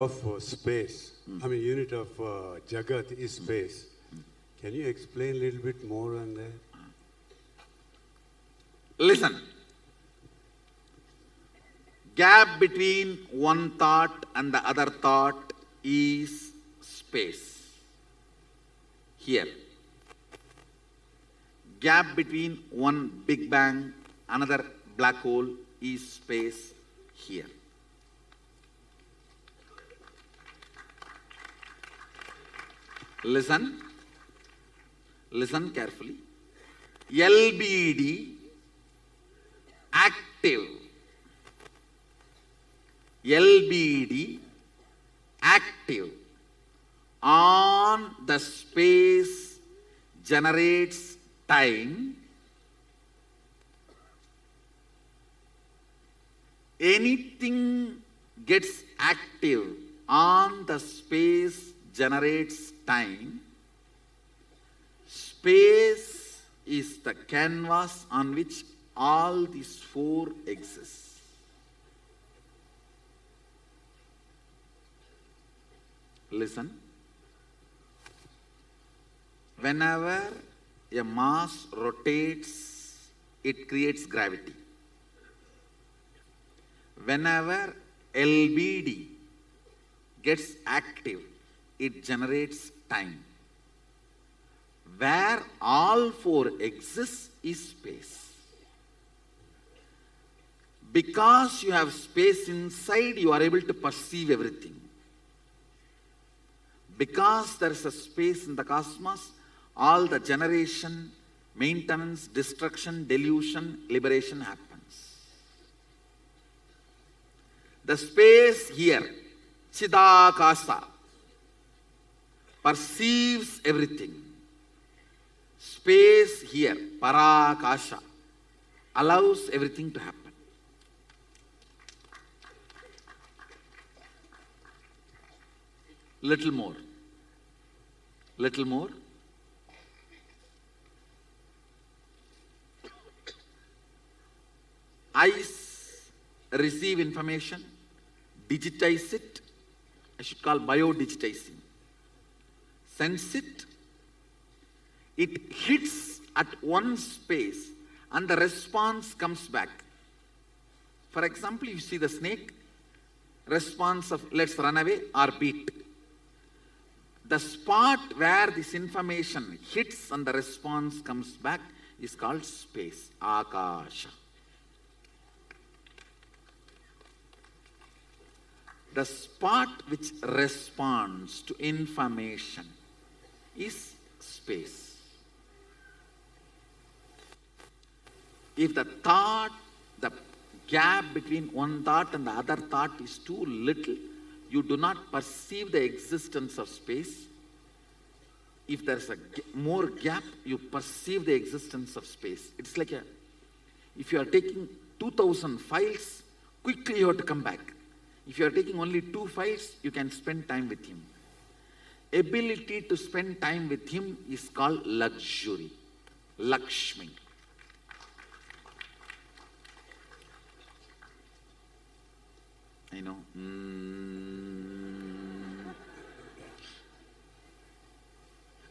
of space. I mean, unit of Jagat is space. Can you explain a little bit more on that? Listen. Gap between one thought and the other thought is space. Here. Gap between one Big Bang, another black hole is space here. Listen. Listen carefully. LBD active. LBD active on the space generates time. Anything gets active on the space generates time. Space is the canvas on which all these four exist. Listen. Whenever a mass rotates, it creates gravity. Whenever LBD gets active, it generates time. Where all four exist is space. Because you have space inside, you are able to perceive everything. Because there is a space in the cosmos, all the generation, maintenance, destruction, delusion, liberation happens. The space here, Chidakasa, perceives everything. Space here, Parakasha, allows everything to happen. Little more. Little more. Eyes receive information, digitize it, I should call bio-digitizing. Sense it, it hits at one space and the response comes back. For example, you see the snake, response of let's run away or beat. The spot where this information hits and the response comes back is called space, Akasha. The spot which responds to information is space. If the thought, the gap between one thought and the other thought is too little, you do not perceive the existence of space. If there's a more gap, you perceive the existence of space. It's like if you are taking 2,000 files, quickly you have to come back. If you are taking only 2 files, you can spend time with him. Ability to spend time with him is called luxury, Lakshmi. I know.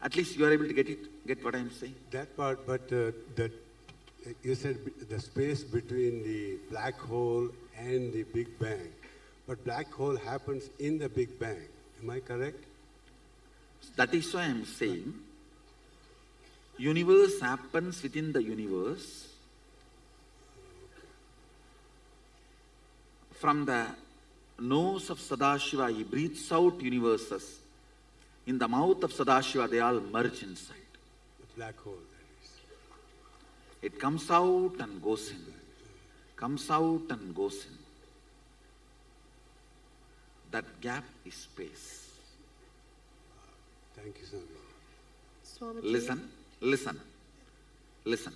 At least you are able to get what I am saying. That part, but that you said the space between the black hole and the Big Bang. But black hole happens in the Big Bang. Am I correct? That is why I am saying universe happens within the universe. From the nose of Sadashiva, he breathes out universes. In the mouth of Sadashiva, they all merge inside. The black hole, that is. It comes out and goes in. Comes out and goes in. That gap is space. Thank you, Swami. Listen, listen, listen.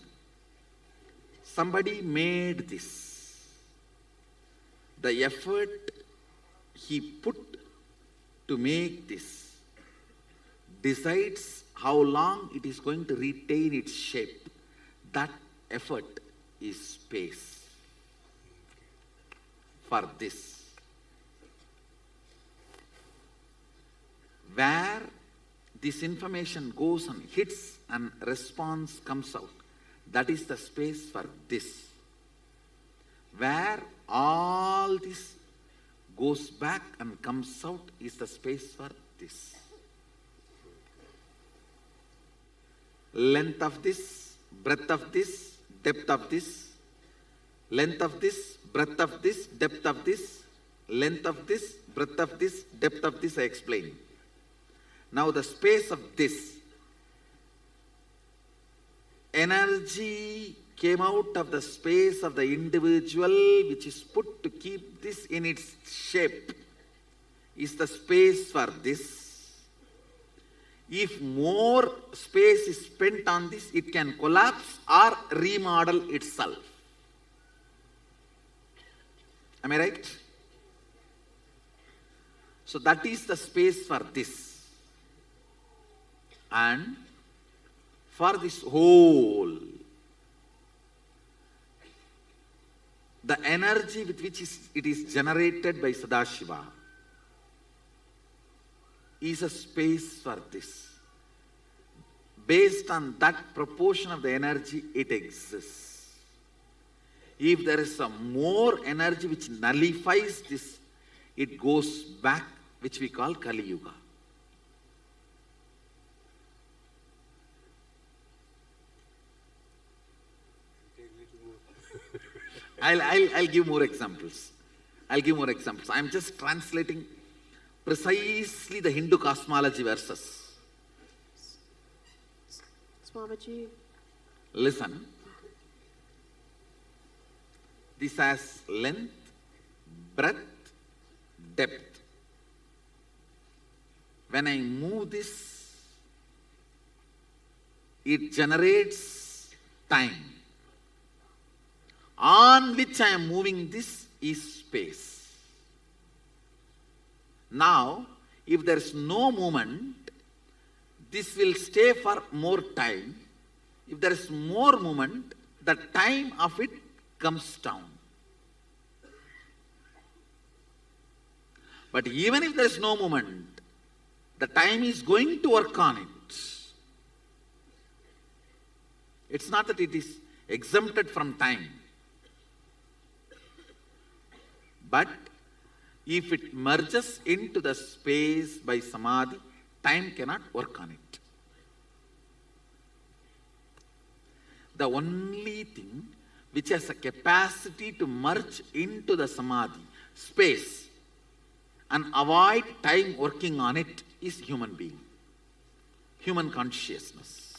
Somebody made this. The effort he put to make this decides how long it is going to retain its shape. That effort is space for this. where this information goes and hits and response comes out, that is the space for this. Where all this goes back and comes out is the space for this. Length of this, breadth of this, depth of this, length of this, breadth of this, depth of this, length of this, breadth of this, depth of this I explained. Now the space of this, energy came out of the space of the individual which is put to keep this in its shape, is the space for this. If more space is spent on this, it can collapse or remodel itself. Am I right? So that is the space for this. And for this whole, the energy with which it is generated by Sadashiva is a space for this. Based on that proportion of the energy, it exists. If there is some more energy which nullifies this, it goes back, which we call Kali Yuga. I'll give more examples. I am just translating precisely the Hindu cosmology verses. Swamiji. Listen. This has length, breadth, depth. When I move this, it generates time. On which I am moving this is space. Now, if there is no movement, this will stay for more time. If there is more movement, the time of it comes down. But even if there is no movement, the time is going to work on it. It's not that it is exempted from time. But if it merges into the space by samadhi, time cannot work on it. The only thing which has a capacity to merge into the samadhi, space, and avoid time working on it is human being, human consciousness.